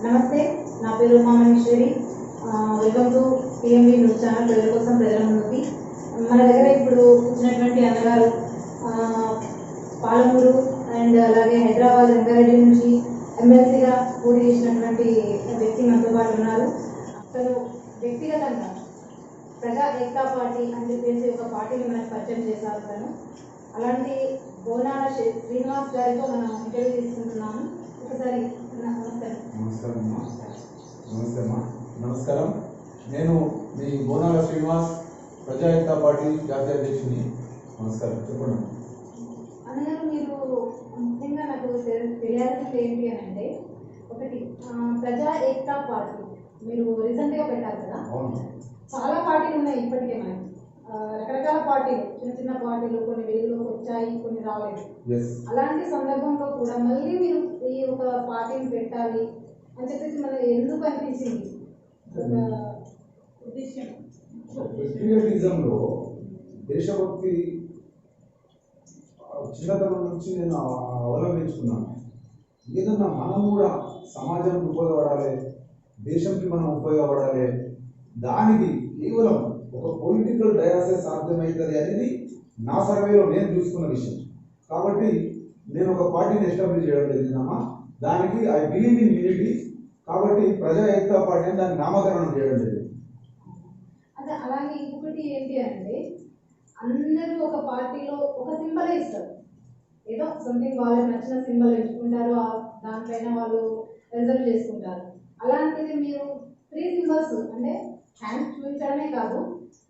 నమస్తే, నా పేరు Umamaheswari. Welcome to PMV news channel, ప్రజల కోసం ప్రజల ముందుకి. మన దగ్గర ఇప్పుడు వచ్చినటువంటి అన్నగారు పాలమూరు అండ్ అలాగే హైదరాబాద్ రంగారెడ్డి నుంచి ఎమ్మెల్సీగా పోటీ చేసినటువంటి వ్యక్తి మనతో పాటు ఉన్నారు. అసలు వ్యక్తిగతంగా ప్రజా ఏక్తా పార్టీ అని చెప్పేసి ఒక పార్టీని మనకు పరిచయం చేశారు తను. అలాంటి బోనాల శ్రీనివాస్ గారితో మనం ఇంటర్వ్యూ తీసుకుంటున్నాము. ఒకసారి నమస్కారం. నేను మీ బోనాల శ్రీనివాస్, ప్రజా ఏక్తా పార్టీ జాతీయ అధ్యక్షుని. నమస్కారం. చెప్పండి అన్నగారు. మీరు ముఖ్యంగా నాకు తెలియాల్సింది ఏంటి అని అంటే, ఒకటి ప్రజా ఏక్తా పార్టీ మీరు రీసెంట్గా పెట్టారు కదా. చాలా పార్టీలు ఉన్నాయి ఇప్పటికే, మనకి రకరకాల పార్టీలు, చిన్న చిన్న పార్టీలు, కొన్ని వెలుగులోకి వచ్చాయి, కొన్ని రాలేదు. అలాంటి సందర్భంలో కూడా మళ్ళీ మీరు ఈ ఒక పార్టీని పెట్టాలి అని చెప్పేసి మనకి ఎందుకు అనిపించింది? పేట్రియాటిజంలో దేశభక్తి చిన్నతనం నుంచి నేను అవలంబించుకున్నాను. ఏదన్నా మనం కూడా సమాజానికి ఉపయోగపడాలి, దేశంకి మనం ఉపయోగపడాలి, దానికి కేవలం ఒక పొలిటికల్ డయాసే సాధ్యమవుతుంది అనేది నా సర్వేలో నేను చూసుకున్న విషయం. కాబట్టి నేను ఒక పార్టీని ఎస్టాబ్లిష్ చేయడం జరిగిందమ్మా. దానికి ఐ బిలీవ్ ఇన్ యూనిటీ. కాబట్టి ప్రజా ఏక్తా పార్టీ అని దానికి నామకరణం చేయడం జరిగింది. అదే, అలాగే ఇంకొకటి ఏంటి అంటే, అందరూ ఒక పార్టీలో ఒక సింబల్ ఇస్తారు, ఏదో సంథింగ్ వాళ్ళకి నచ్చిన సింబల్ ఎంచుకుంటారు, దానిపైన వాళ్ళు రిజర్వ్ చేసుకుంటారు. అలాంటిది మీరు 3 సింబల్స్ అంటే హ్యాండ్స్ చూపించడమే కాదు,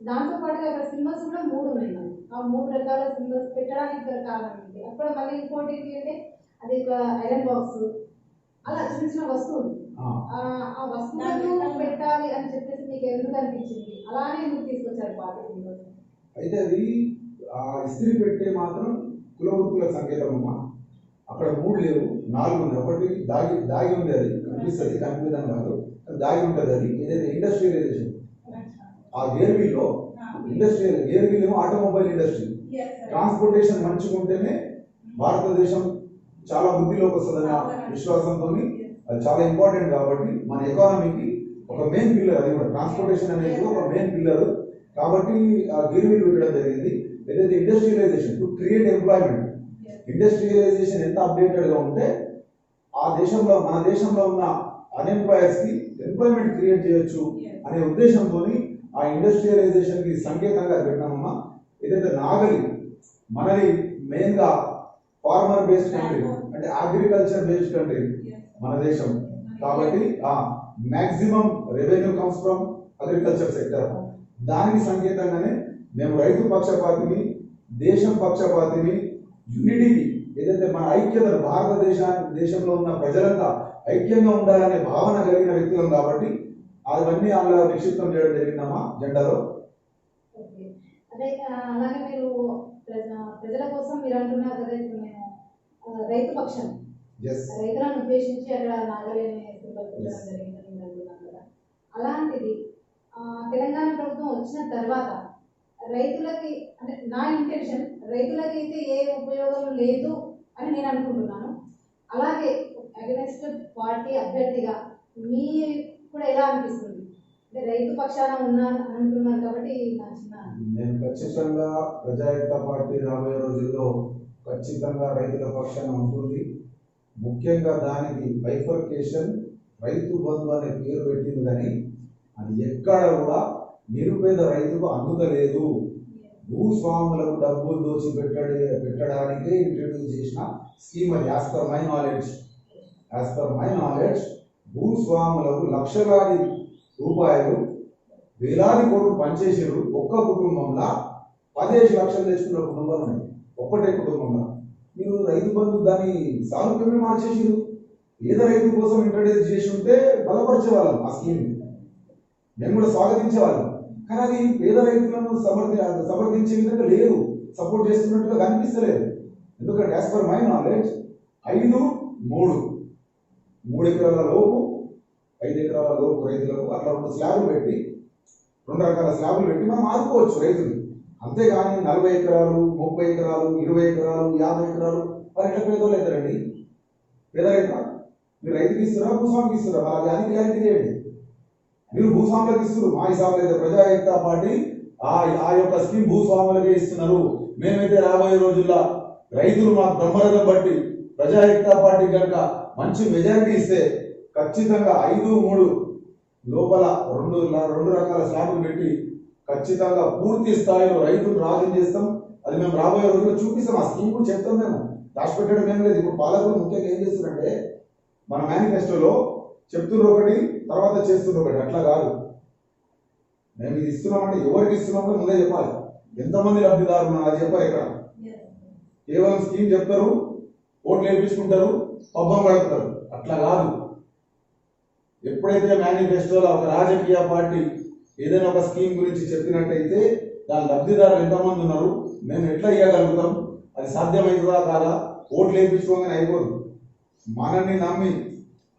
దాంతోపాటుగా అక్కడ సింబల్స్ కూడా 3 ఉన్నాయి. ఆ 3 రకాల సింబల్స్ పెట్టడానికి ఇక్కడ కారణం ఏంటి? అక్కడ మళ్ళీ ఇంకోటి ఏంటి అంటే, అది ఒక ఐరన్ బాక్స్, అలా చిన్న చిన్న వస్తువులు, ఆ వస్తువులను పెట్టాలి అని చెప్పేసి మీకు ఎందుకు అనిపించింది? అలానే ఎందుకు తీసుకొచ్చారు పార్టీ? అయితే అది ఇస్త్రీ పెట్టే మాత్రం కులవృత్తుల సంకేతం అమ్మా. అక్కడ 3 లేవు, 4 ఉన్నాయి. ఒకటి దాగి ఉంది, అది కనిపిస్తుంది, కనిపించడం కాదు, దాగి ఉంటుంది. అది ఏదైతే ఇండస్ట్రియలైజేషన్, ఆ గేర్ వీల్లో ఇండస్ట్రియల్ గేర్ వీల్ ఏమో ఆటోమొబైల్ ఇండస్ట్రీ, ట్రాన్స్పోర్టేషన్ మంచిగా ఉంటేనే భారతదేశం చాలా వృద్ధిలోకి వస్తుందనే విశ్వాసంతో అది చాలా ఇంపార్టెంట్. కాబట్టి మన ఎకానమీకి ఒక మెయిన్ పిల్లర్, అది కూడా ట్రాన్స్పోర్టేషన్ అనేది ఒక మెయిన్ పిల్లర్. కాబట్టి ఆ గేర్ వీల్ పెట్టడం జరిగింది. ఏదైతే industrialization to create employment, industrialization ఎంత అప్డేటెడ్గా ఉంటే ఆ దేశంలో, మన దేశంలో ఉన్న అన్ఎంప్లాయర్స్ కి ఎంప్లాయ్మెంట్ క్రియేట్ చేయొచ్చు అనే ఉద్దేశంతో ఆ ఇండస్ట్రియలైజేషన్ కి సంకేతంగా పెట్టినామమ్మా. ఏదైతే నాగలి, మనది మెయిన్ గా ఫార్మర్ బేస్డ్ కంట్రీ, అంటే అగ్రికల్చర్ బేస్డ్ కంట్రీ మన దేశం. కాబట్టి maximum revenue comes from agriculture sector. దానికి సంకేతంగానే మేము రైతు పక్షపాతిని, దేశం పక్షపాతిని, యూనిటీకి, ఏదైతే మన ఐక్యతను, దేశంలో ఉన్న ప్రజలంతా ఐక్యంగా ఉండాలనే భావన కలిగిన వ్యక్తులం. కాబట్టి అవన్నీ అలా నిక్షిప్తం చేయడం జరిగిందమ్మా జెండాలో. అదే, అలాగే మీరు ప్రజల కోసం మీరు అంటున్నారు కదా, ఇప్పుడు నేను రైతు పక్షం, రైతులను ఉద్దేశించి అక్కడ నాగలేని సింబల్ పెట్టడం జరిగిందని మీరు అంటున్నారు కదా. అలాంటిది తెలంగాణ ప్రభుత్వం వచ్చిన తర్వాత రైతులకి, అంటే నా ఇంటెన్షన్, రైతులకి అయితే ఏ ఉపయోగం లేదు అని నేను అనుకుంటున్నాను. అలాగే అగెన్స్ట్ పార్టీ అభ్యర్థిగా మీ కూడా ఎలా అనిపిస్తుంది? అంటే రైతు పక్షాన ఉన్నాను అంటున్నారు కాబట్టి నేను ఖచ్చితంగా ప్రజా ఏక్తా పార్టీ రాబోయే రోజుల్లో ఖచ్చితంగా రైతుల పక్షాన ఉంటుంది. ముఖ్యంగా దానికి బైఫర్కేషన్, రైతు బంధు అనే పేరు పెట్టింది, కానీ అది ఎక్కడ కూడా నిరుపేద రైతుకు అందుతలేదు. భూస్వాములకు డబ్బులు దోచి పెట్టడానికే ఇంట్రడ్యూస్ చేసిన స్కీమ్ అది. యాజ్ పర్ మై నాలెడ్జ్ భూస్వాములకు లక్షలాది రూపాయలు, వేలాది కోట్లు పనిచేసారు. ఒక్క కుటుంబంలో 15 లక్షలు తెచ్చుకున్న కుటుంబాలు ఉన్నాయి, ఒక్కటే కుటుంబంలో. మీరు రైతు బంధు దాన్ని సారూప్యమే మార్చేసారు. పేద రైతు కోసం ఇంట్రడ్యూస్ చేసి ఉంటే బలపరిచేవాళ్ళం ఆ స్కీమ్, మేము కూడా స్వాగతించేవాళ్ళం. కానీ అది పేద రైతులను సమర్థించే విధంగా లేదు, సపోర్ట్ చేస్తున్నట్టుగా కనిపిస్తలేదు. ఎందుకంటే యాజ్ పర్ మై నాలెడ్జ్ 3 ఎకరాల లోపు, 5 ఎకరాల లోపు రైతులకు అట్లా 2 స్లాబ్లు పెట్టి, 2 రకాల స్లాబ్లు పెట్టి మనం ఆదుకోవచ్చు రైతులు. అంతేగాని 40 ఎకరాలు, 30 ఎకరాలు, 20 ఎకరాలు, 50 ఎకరాలు వారు ఎట్లా పేదోళ్ళు అవుతారండి? పేద రైతు మీరు రైతుకి ఇస్తారా భూస్వామికి ఇస్తారా? వాళ్ళకి అది క్లారిటీ చేయండి. మీరు భూస్వాములకు ఇస్తున్నారు, మా హిసాబులు అయితే ప్రజా ఏకతా పార్టీ ఆ యొక్క స్కీమ్ భూస్వాములకే ఇస్తున్నారు. మేమైతే రాబోయే రోజుల్లో రైతులు మాకు బ్రహ్మరథం బట్టి ప్రజా ఏకతా పార్టీ కనుక మంచి మెజారిటీ ఇస్తే ఖచ్చితంగా 5-3 లోపల రెండు రకాల స్లాబులు పెట్టి ఖచ్చితంగా పూర్తి స్థాయిలో రైతులు రాజు చేస్తాం. అది మేము రాబోయే రోజుల్లో చూపిస్తాం. ఆ స్కీమ్ కూడా చెప్తాం. మేము దాచిపెట్టడం ఏం లేదు. ఇప్పుడు పాలకులు ముఖ్యంగా ఏం చేస్తున్నారంటే మన మేనిఫెస్టోలో చెప్తున్నారు ఒకటి, తర్వాత చేస్తున్నారు ఒకటి. అట్లా కాదు. మేము ఇది ఇస్తున్నామంటే ఎవరికి ఇస్తున్నామో ముందే చెప్పాలి. ఎంతమంది లబ్ధిదారులు ఉన్నారు అది చెప్పారు. ఇక్కడ కేవలం స్కీమ్ చెప్తారు, ఓట్లు వేయించుకుంటారు, పబ్బం గడుపుతారు. అట్లా కాదు. ఎప్పుడైతే మేనిఫెస్టోలో ఒక రాజకీయ పార్టీ ఏదైనా ఒక స్కీమ్ గురించి చెప్పినట్టయితే దాని లబ్ధిదారులు ఎంతమంది ఉన్నారు, మేము ఎట్లా ఇవ్వగలుగుతాం, అది సాధ్యమవుతుందా కాదా, ఓట్లు వేయించుకోగానే అయిపోదు. మనల్ని నమ్మి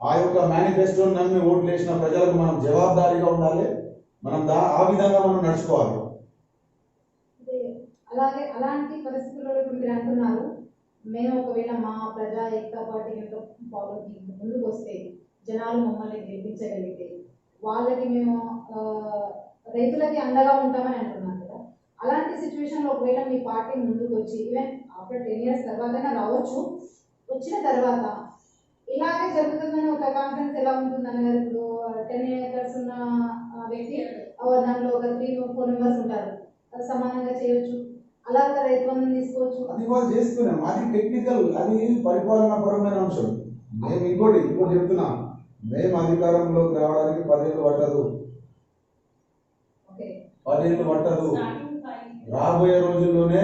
ఆ యొక్క మేనిఫెస్టోని నమ్మి ఓట్లు వేసిన ప్రజలకు మనం జవాబుదారీగా ఉండాలి. మనం ఆ విధంగా మనం నడుచుకోవాలి. అలాగే అలాంటి పరిస్థితుల్లో ఇప్పుడు మీరు అంటున్నారు, మేము ఒకవేళ మా ప్రజా ఏకతా పార్టీ ముందుకు వస్తే జనాలు మమ్మల్ని గెలిపించగలిగితే వాళ్ళకి మేము రైతులకి అండగా ఉంటామని అంటున్నాం కదా. అలాంటి సిచ్యువేషన్లో ఒకవేళ మీ పార్టీ ముందుకు వచ్చి ఈవెన్ ఆఫ్టర్ 10 years తర్వాతైనా రావచ్చు, వచ్చిన తర్వాత ఇలాగే జరుగుతుందని ఒక కాన్ఫిడెన్స్ ఎలా ఉంటుందని గారు? ఇప్పుడు 10 acres ఉన్న వ్యక్తి దాంట్లో ఒక 3-4 members ఉంటారు, అది సమానంగా చేయొచ్చు, అలాగే రైతు బంధం తీసుకోవచ్చు. అది వాళ్ళు చేస్తున్నాం. అది టెక్నికల్, అది పరిపాలనా పరమైన అంశం. మేము ఇంకోటి చెప్తున్నాం, మేము అధికారంలోకి రావడానికి 10 ఏళ్ళు పట్టదు. 10 ఏళ్ళు పట్టదు. రాబోయే రోజుల్లోనే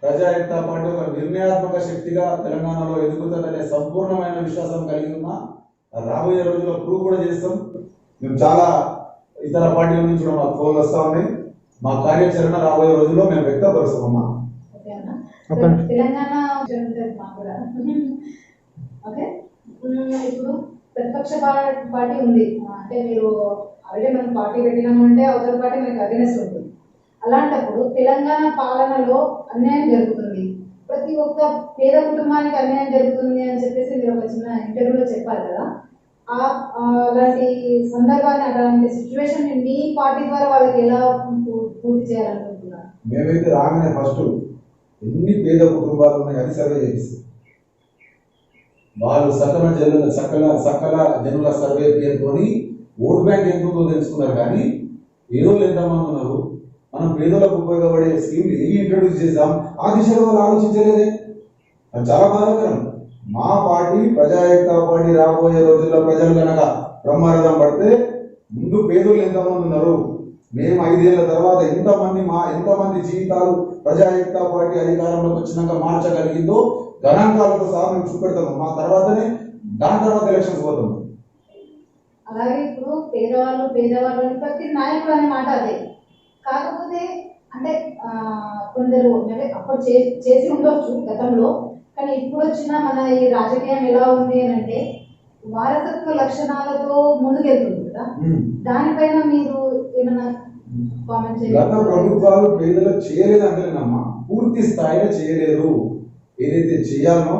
ప్రజా ఏకతా పార్టీ ఒక నిర్ణయాత్మక శక్తిగా తెలంగాణలో ఎదుగుతుందనే సంపూర్ణమైన విశ్వాసం కలిగి ఉన్నా. రాబోయే రోజుల్లో ప్రూవ్ కూడా చేస్తాం. మేము చాలా ఇతర పార్టీల నుంచి కూడా మాకు ఫోన్లు వస్తా ఉన్నాయి. మా కార్యాచరణ రాబోయే రోజుల్లో మేము వ్యక్తపరుస్తామమ్మా. తెలంగాణ ఓకే. ఇప్పుడు ప్రతిపక్ష పార్టీ ఉంది అంటే మీరు ఆల్రెడీ మనం పార్టీ పెట్టినామంటే అవతల పార్టీ మనకి అగెనెస్ట్ ఉంటుంది. అలాంటప్పుడు తెలంగాణ పాలనలో అన్యాయం జరుగుతుంది, ప్రతి ఒక్క పేద కుటుంబానికి అన్యాయం జరుగుతుంది అని చెప్పేసి మీరు ఒక చిన్న ఇంటర్వ్యూలో చెప్పారు కదా. అలాంటి సందర్భాన్ని, అలాంటి సిచ్యువేషన్ మీ పార్టీ ద్వారా వాళ్ళకి ఎలా పూర్తి చేయాలనుకుంటున్నారు? మేమైతే రాగానే ఫస్ట్ ఎన్ని పేద కుటుంబాలు ఉన్నాయి అది సర్వే చేపిస్తాం. వాళ్ళు సకల జనుల సర్వే పేరుతోని ఓట్ బ్యాంక్ ఎంత ఉందో తెలుసుకున్నారు. కానీ పేదోళ్ళు ఎంతమంది ఉన్నారు, మనం పేదలకు ఉపయోగపడే స్కీమ్లు ఏవి ఇంట్రొడ్యూస్ చేద్దాం, ఆ దిశలో వాళ్ళు ఆలోచించలేదే. అది చాలా బాధాకరం. మా పార్టీ ప్రజా ఏకతా పార్టీ రాబోయే రోజుల్లో ప్రజలు కనుక బ్రహ్మరథం పడితే ముందు పేదోళ్ళు ఎంతమంది ఉన్నారు, మేము 5 ఏళ్ల తర్వాత ఎంతమంది జీవితాలు ప్రజా ఏకతా పార్టీ అధికారంలోకి వచ్చినాక మార్చగలిగిందో గణాంకాలతో సహా మేము చూపెడతాము. మా తర్వాతనే దాని తర్వాత ఎలక్షన్స్ పోతాము. అలాగే ఇప్పుడు పేదవాళ్ళు ప్రతి నాయకుడు అనే మాట అదే. కాకపోతే అంటే కొందరు అప్పుడు చేసి ఉండొచ్చు గతంలో, కానీ ఇప్పుడు వచ్చిన మన ఈ రాజకీయం ఎలా ఉంది అని అంటే వారసత్వ లక్షణాలతో ముందుకెళ్తుంది కదా. దానిపైన మీరు ఏమైనా కామెంట్ చేయాలి? గత ప్రభుత్వాలు పేదలకు చేయలేదంటేనమ్మా, పూర్తి స్థాయిలో చేయలేదు. ఏదైతే చేయాలనో,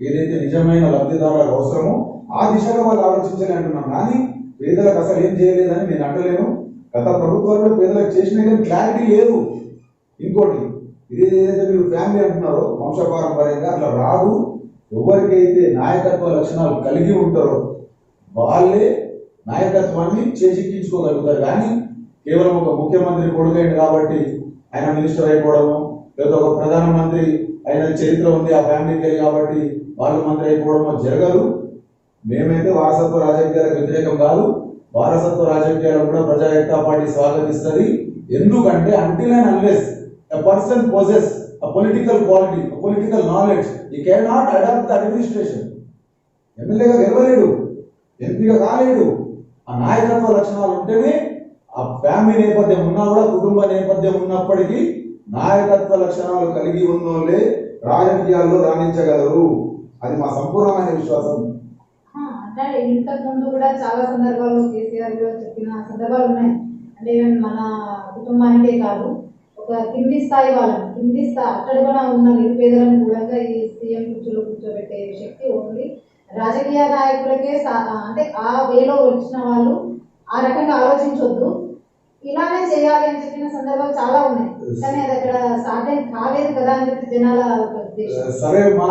ఏదైతే నిజమైన లబ్ధిదారులకు అవసరమో ఆ దిశగా వాళ్ళు ఆలోచించాలి అంటున్నాం. కానీ పేదలకు అసలు ఏం చేయలేదని నేను అంటలేను. గత ప్రభుత్వాల్లో పేదలకు చేసిన కానీ క్లారిటీ లేదు. ఇంకోటి, ఏదైతే మీరు ఫ్యామిలీ అంటున్నారో వంశపారంపర్యంగా అట్లా రాదు. ఎవరికైతే నాయకత్వ లక్షణాలు కలిగి ఉంటారో వాళ్ళే నాయకత్వాన్ని చేజిక్కించుకోగలుగుతారు. కానీ కేవలం ఒక ముఖ్యమంత్రి కొడుకైంది కాబట్టి ఆయన మినిస్టర్ అయిపోవడము, లేదా ఒక ప్రధానమంత్రి అయిన చరిత్ర ఉంది ఆ ఫ్యామిలీకి వెళ్ళి కాబట్టి వాళ్ళు మంత్రి అయిపోవడమో జరగదు. మేమైతే వారసత్వ రాజకీయాలకు వ్యతిరేకం కాదు. వారసత్వ రాజకీయాలు కూడా ప్రజా ఏకతా పార్టీ స్వాగతిస్తుంది. ఎందుకంటే until and unless a person possess a political quality, a political knowledge, he cannot adapt the administration. ఎమ్మెల్యేగా గెలవలేడు, ఎంపీగా కాలేడు. ఆ నాయకత్వ లక్షణాలు ఉంటేనే, ఆ ఫ్యామిలీ నేపథ్యం ఉన్నా కూడా, కుటుంబ నేపథ్యం ఉన్నప్పటికీ నాయకత్వ లక్షణాలు కలిగి ఉన్నోళ్ళే రాజకీయాల్లో రాణించగలరు. అది మా సంపూర్ణమైన విశ్వాసం. అంటే ఇంతకు ముందు కూడా చాలా సందర్భాల్లో కేసీఆర్ చెప్పిన సందర్భాలు ఉన్నాయి. అంటే మన కుటుంబానికే కాదు, ఒక కింది స్థాయి వాళ్ళని, అక్కడ కూడా ఉన్న నిరుపేదలను కూడా ఈ సీఎం కుర్చీలో కూర్చోబెట్టే శక్తి ఓన్లీ రాజకీయ నాయకులకే అంటే ఆ వేలో వచ్చిన వాళ్ళు ఆ రకంగా ఆలోచించొద్దు, ఇలానే చేయాలి అని చెప్పిన సందర్భాలు చాలా ఉన్నాయి. కానీ అది అక్కడ సాధ్యం కాలేదు కదా అని చెప్పి జనాల ఉద్దేశం. సరే మా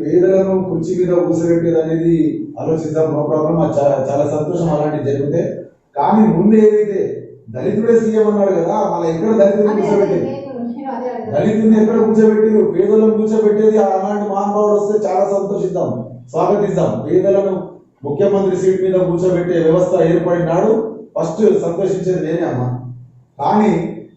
పేదలను కుర్చీ మీద కూర్చోబెట్టేది అనేది ఆలోచిద్దాం, నో ప్రాబ్లం. చాలా సంతోషం అలాంటివి జరిగితే. కానీ ముందు ఏదైతే దళితుడే సీఎం అన్నాడు కదా, మళ్ళీ ఎక్కడ దళితులు కూర్చోబెట్టేది? దళితుల్ని ఎక్కడ కూర్చోబెట్టారు? పేదలను కూర్చోబెట్టేది. అలాంటి మహానుభావుడు వస్తే చాలా సంతోషిద్దాం, స్వాగతిద్దాం. పేదలను ముఖ్యమంత్రి సీట్ మీద కూర్చోబెట్టే వ్యవస్థ ఏర్పడినాడు, ఫస్ట్ సంతోషించేది నేనే అమ్మా. కానీ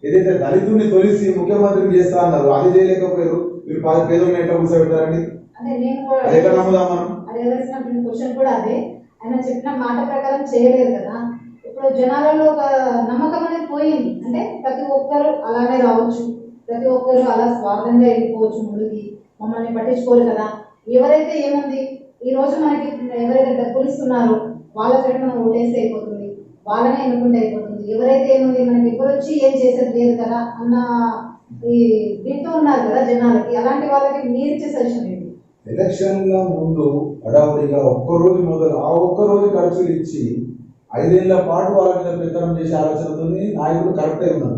ఏదైతే దళితుల్ని తొలిసి ముఖ్యమంత్రిని చేస్తా అన్నారు, అది చేయలేకపోయారు. మీరు పేదలను ఎట్లా కూర్చోబెట్టారండి? అది ఎట్లా నమ్ముదాం మనం? క్వశ్చన్ కూడా అదే, ఆయన చెప్పిన మాట ప్రకారం చేయలేదు కదా. ఇప్పుడు జనాలలో ఒక నమ్మకం అనేది పోయింది. అంటే ప్రతి ఒక్కరు అలానే రావచ్చు, ప్రతి ఒక్కరు అలా స్వార్థంగా వెళ్ళిపోవచ్చు ముందుకి, మమ్మల్ని పట్టించుకోరు కదా. ఎవరైతే ఏముంది, ఈ రోజు మనకి ఎవరైతే డబ్బులు ఇస్తున్నారో వాళ్ళ సైడ్ మనం ఓటేస్తే అయిపోతుంది, వాళ్ళనే ఎన్నుకుంటే అయిపోతుంది. ఎవరైతే ఏముంది, మనకి ఎప్పుడు వచ్చి ఏం చేసేది లేదు కదా అన్న ఈ దీంతో ఉన్నారు కదా జనాలకి. అలాంటి వాళ్ళకి మీరు ఇచ్చే సజెషన్ ఏంటి? ఎలక్షన్ల ముందు హడావుడిగా ఒక్కరోజు మొదలు ఆ ఒక్కరోజు ఖర్చులు ఇచ్చి 5 ఏళ్ల పాటు వాళ్ళ మీద పెత్తనం చేసే ఆలోచనతో నాయకుడు కరెక్ట్ అయి ఉన్నారు.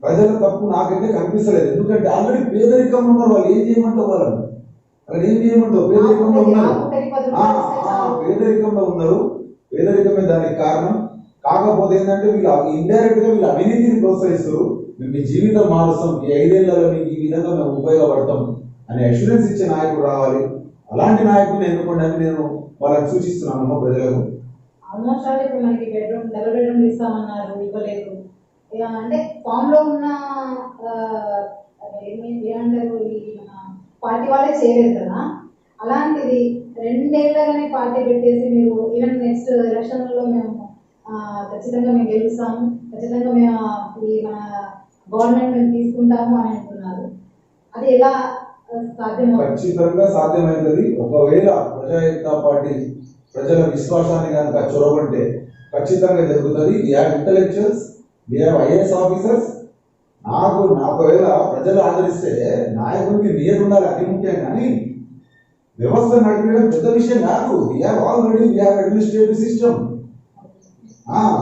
ప్రజల తప్పు నాకైతే కనిపిస్తలేదు. ఎందుకంటే ఆల్రెడీ పేదరికం ఉన్నారు. వాళ్ళు ఏం చేయమంటావు? వాళ్ళని అక్కడ ఏం చేయమంటావు? పేదరికంలో ఉన్నారు, పేదరికంలో ఉన్నారు. పేదరికమే దానికి కారణం. కాకపోతే ఏంటంటే వీళ్ళు ఇండైరెక్ట్ గా వీళ్ళు అవినీతిని ప్రోత్సహిస్తారు. మేము మీ జీవితం మారుస్తాం, ఈ 5 ఏళ్లలో మీకు ఈ విధంగా మేము ఉపయోగపడతాం అనే అష్యూరెన్స్ ఇచ్చే నాయకుడు రావాలి. అలాంటి నాయకుడిని ఎన్నుకోండి అని నేను వాళ్ళకి సూచిస్తున్నాను ప్రజలకు. ఆల్మోస్ట్ ఆల్ ఇప్పుడు మనకి డబుల్ బెడ్రూమ్ ఇస్తామన్నారు, ఇవ్వలేదు. అంటే ఫామ్ లో ఉన్న ఏమంటారు, మన పార్టీ వాళ్ళే చేయలేదు కదా. అలాంటిది 2 ఏళ్ళగానే పార్టీ పెట్టేసి మీరు ఈవెన్ నెక్స్ట్ ఎలక్షన్లో మేము ఖచ్చితంగా మేము గెలుస్తాము, ఖచ్చితంగా మేము ఈ మన గవర్నమెంట్ మేము తీసుకుంటాము అని అంటున్నారు. అది ఎలా సాధ్యం? ఖచ్చితంగా సాధ్యమైనది. ఒకవేళ ప్రజాయుక్త పార్టీ ప్రజల విశ్వాసాన్ని కనుక చొరవంటే ఖచ్చితంగా జరుగుతుంది. We have intellectuals, we have IAS officers. ఒకవేళ ప్రజలు ఆదరిస్తే నాయకుడికి నియత ఉండాలి, అతి ముఖ్యం. కానీ వ్యవస్థ నడిపేయడం పెద్ద విషయం కాదు. We have administrative system.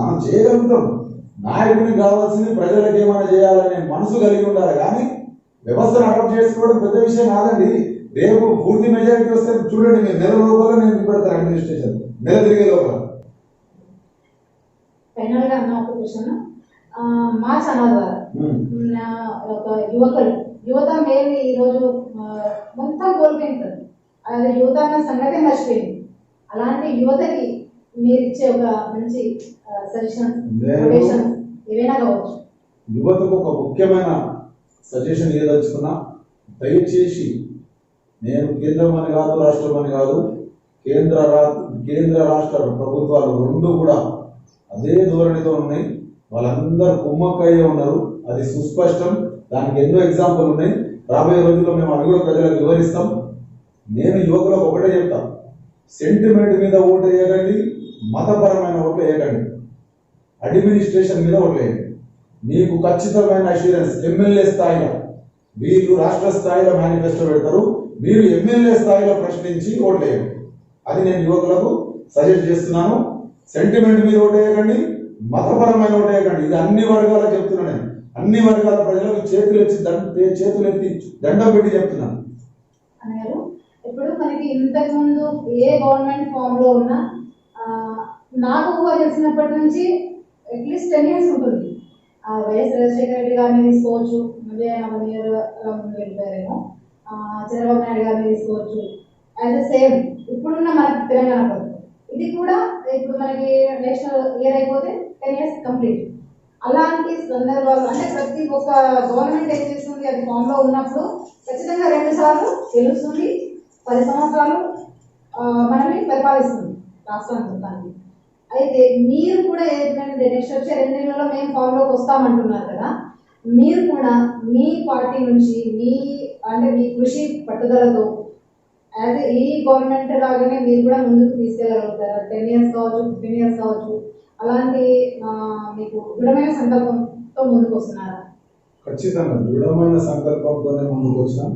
మనం చేయగలుగుతాం. నాయకుడికి కావాల్సింది ప్రజలకు ఏమైనా చేయాలనే మనసు కలిగి ఉండాలి. కానీ వ్యవస్థను అడాప్ట్ చేసుకోవడం పెద్ద విషయం కాదండి. రేపు పూర్తి మెజారిటీ వస్తే చూడండి, మీరు నెల లోపల నేను పెడతాను అడ్మినిస్ట్రేషన్, నెల తిరిగే లోపల. ఫైనల్ గా అన్న ఒక క్వశ్చన్, మా ఛానల్ ద్వారా ఒక యువత మేలు ఈ రోజు మొత్తం కోల్పోయింది. అది యువత అన్న సంగతే మర్చిపోయింది. అలాంటి యువతకి మీరు ఇచ్చే ఒక మంచి సజెషన్ ఏవైనా కావచ్చు. యువతకు ఒక ముఖ్యమైన సజెషన్ ఏదలుచుకున్నా, దయచేసి నేను కేంద్రం అని కాదు, రాష్ట్రం అని కాదు, కేంద్ర రాష్ట్ర ప్రభుత్వాలు రెండు కూడా అదే ధోరణితో ఉన్నాయి. వాళ్ళందరూ కుమ్మక్కయ్యే ఉన్నారు. అది సుస్పష్టం. దానికి ఎన్నో ఎగ్జాంపుల్ ఉన్నాయి. రాబోయే రోజుల్లో మేము అవి కూడా ప్రజలకు వివరిస్తాం. నేను యువకులకు ఒకటే చెప్తాను, సెంటిమెంట్ మీద ఓటు వేయకండి, మతపరమైన ఓట్లు వేయకండి, అడ్మినిస్ట్రేషన్ మీద ఓట్లు వేయండి. మీకు ఖచ్చితమైన అష్యూరెన్స్ ఎమ్మెల్యే స్థాయిలో, వీళ్ళు రాష్ట్ర స్థాయిలో మేనిఫెస్టో పెడతారు, మీరు ఎమ్మెల్యే స్థాయిలో ప్రశ్నించి ఓట్లు వేయండి. అది నేను యువకులకు సజెస్ట్ చేస్తున్నాను. సెంటిమెంట్ మీద ఓటు వేయకండి, మతపరమైన ఓటు వేయకండి. ఇది అన్ని వర్గాలకు చెప్తున్నాను నేను. అన్ని వర్గాల ప్రజలకు చేతులు ఎత్తి దండం పెట్టి చెప్తున్నాను. ఇప్పుడు మనకి ఇంతకు ముందు ఏ గవర్నమెంట్ ఫామ్ లో ఉన్నా నాకు ఊహ తెలిసినప్పటి నుంచి అట్లీస్ట్ 10 years ఉంటుంది. వైఎస్ రాజశేఖర రెడ్డి గారిని తీసుకోవచ్చు, మళ్ళీ ఆయన 1 year అలా ముందు వెళ్ళిపోయారేమో. చంద్రబాబు నాయుడు గారిని తీసుకోవచ్చు. యాజ్ ఎ సేమ్ ఇప్పుడున్న మనకి తెలంగాణ ప్రభుత్వం, ఇది కూడా ఇప్పుడు మనకి నెక్స్ట్ ఇయర్ అయిపోతే 10 years కంప్లీట్. అలాంటి సందర్భాలు అంటే ప్రతి ఒక్క గవర్నమెంట్ ఏం చేస్తుంది, అది ఫామ్ లో ఉన్నప్పుడు ఖచ్చితంగా 2 సార్లు గెలుస్తుంది, 10 సంవత్సరాలు మనల్ని పరిపాలిస్తుంది రాష్ట్రాన్ని మొత్తానికి. అయితే మీరు కూడా ఏంటంటే నెక్స్ట్ వచ్చే 2 నెలల్లో మేము ఫామ్లోకి వస్తామంటున్నారు కదా, మీరు కూడా మీ పార్టీ నుంచి మీ కృషి పట్టుదలతో యాజ్ ఈ గవర్నమెంట్ లాగానే మీరు కూడా ముందుకు తీసుకెళ్ళగలుగుతారా? 10 years కావచ్చు, 15 years కావచ్చు, అలాంటి మీకు దృఢమైన సంకల్పంతో ముందుకు వస్తున్నారా? ఖచ్చితంగా దృఢమైన సంకల్పంతోనే ముందుకు వచ్చినాం.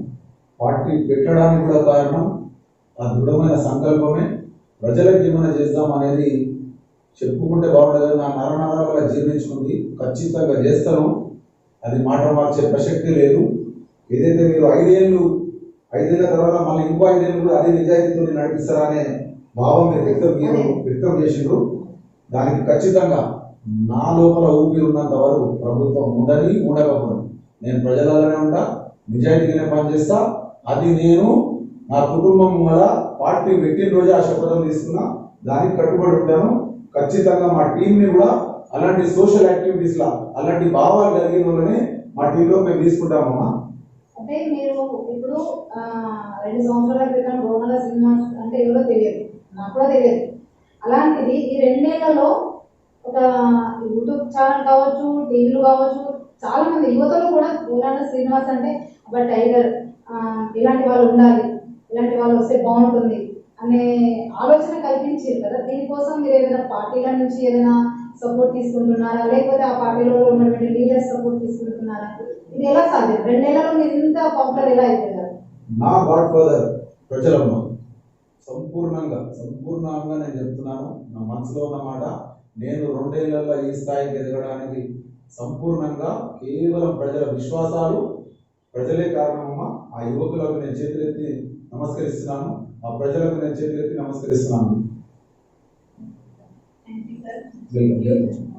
పార్టీ పెట్టడానికి కూడా కారణం ఆ దృఢమైన సంకల్పమే ప్రజలకు ఏమైనా చేద్దాం అనేది చెప్పుకుంటే బాగుండదు. నా నరనరాల జీర్ణించుకుంది, ఖచ్చితంగా చేస్తాను. అది మాట మార్చే ప్రసక్తి లేదు. ఏదైతే మీరు ఐదేళ్ల తర్వాత మళ్ళీ ఇంకో 5 ఏళ్ళు కూడా అదే నిజాయితీతో నడిపిస్తారా అనే భావం మీరు వ్యక్తం చేసిండ్రు. దానికి ఖచ్చితంగా నా లోపల ఊపిరి ఉన్నంత వరకు ప్రభుత్వం ఉండకపోవడం నేను ప్రజలలోనే ఉంటా, నిజాయితీగానే పనిచేస్తా. అది నేను నా కుటుంబం వల్ల పార్టీ పెట్టిన రోజే ఆ శపథం తీసుకున్నా, దానికి కట్టుబడి ఉంటాను. ఖచ్చితంగా మా టీంని కూడా అలాంటి సోషల్ యాక్టివిటీస్ లా అలాంటి భావాలు కలిగిన వాళ్ళని మా టీంలో మేము తీసుకుంటామమ్మా. అంటే మీరు ఇప్పుడు 2 సంవత్సరాల క్రితం రోనల సినిమా అంటే ఎవరో తెలియదు, నాకు కూడా తెలియదు. అలాంటిది ఈ 2 నెలల్లో ఒక యూట్యూబ్ ఛానల్ కావచ్చు, టీవీలు కావచ్చు, చాలా మంది యువతలు కూడా రోనల శ్రీనివాస్ అంటే ఒక టైగర్, ఇలాంటి వాళ్ళు ఉండాలి, ఇలాంటి వాళ్ళు వస్తే బాగుంటుంది అనే ఆలోచన కల్పించారు కదా. దీనికోసం మీరు ఏదైనా పార్టీల నుంచి ఏదైనా సపోర్ట్ తీసుకుంటున్నారా, లేకపోతే ఆ పార్టీలో ఉన్నటువంటి లీడర్స్ సపోర్ట్ తీసుకుంటున్నారా? ఇది ఎలా సాధ్యం? 2 నెలల్లో మీరు ఇంత పాపులర్ ఎలా అయిపోయారు? నా గాడ్ ఫాదర్ ప్రజలమ్మ సంపూర్ణంగా నేను చెప్తున్నాను. నా మనసులో ఉన్నమాట, నేను 2 ఏళ్లలో ఈ స్థాయికి ఎదగడానికి సంపూర్ణంగా కేవలం ప్రజల విశ్వాసాలు, ప్రజలే కారణమమ్మా. ఆ యువకులకు నేను చేతులెత్తి నమస్కరిస్తున్నాను, ఆ ప్రజలకు నేను చేతులెత్తి నమస్కరిస్తున్నాను. Thank you, sir.